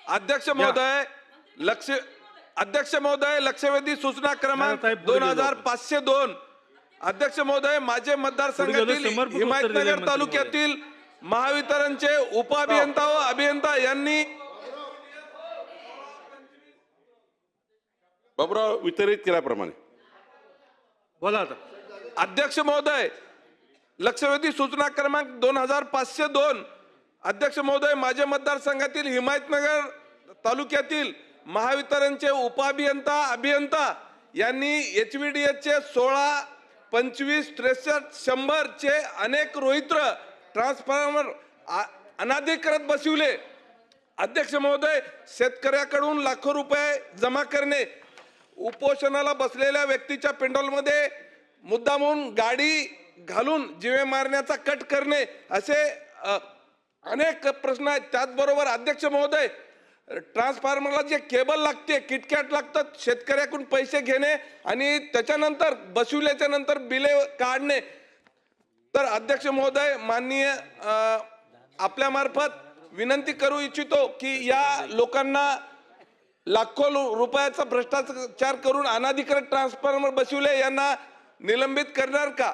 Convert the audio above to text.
अध्यक्ष महोदय लक्षवेधी सूचना क्रमांक 2502. अध्यक्ष महोदय, माझे मतदारसंघातील हिमायतनगर तालुक्यातील महावितरणचे उपअभियंता व अभियंता यांनी बाबूराव वितरित केल्याप्रमाणे बोला आता. अध्यक्ष महोदय, लक्षवेधी सूचना क्रमांक 2502. अध्यक्ष महोदय, माझे मतदारसंघातील हिमायतनगर तालुक्यातील महावितरणचे उपअभियंता अभियंता यांनी HVDS चे 16, 25, 63, 100 चे अनेक रोहित्र ट्रान्सफॉर्मर अनाधिकृत बसविले. अध्यक्ष महोदय, शेतकऱ्याकडून लाखो रुपये जमा करणे, उपोषणाला बसलेल्या व्यक्तीच्या पेंडॉलमध्ये मुद्दामून गाडी घालून जीवे मारण्याचा कट करणे, असे अनेक प्रश्न आहेत. त्याचबरोबर अध्यक्ष महोदय, ट्रान्सफॉर्मरला जे केबल लागते, किटकॅट लागतात, शेतकऱ्याकडून पैसे घेणे आणि त्याच्यानंतर बसविल्याच्या नंतर बिले काढणे. तर अध्यक्ष महोदय, माननीय आपल्या मार्फत विनंती करू इच्छितो की या लोकांना लाखो रुपयाचा भ्रष्टाचार करून अनाधिकृत ट्रान्सफॉर्मर बसविले, यांना निलंबित करणार का?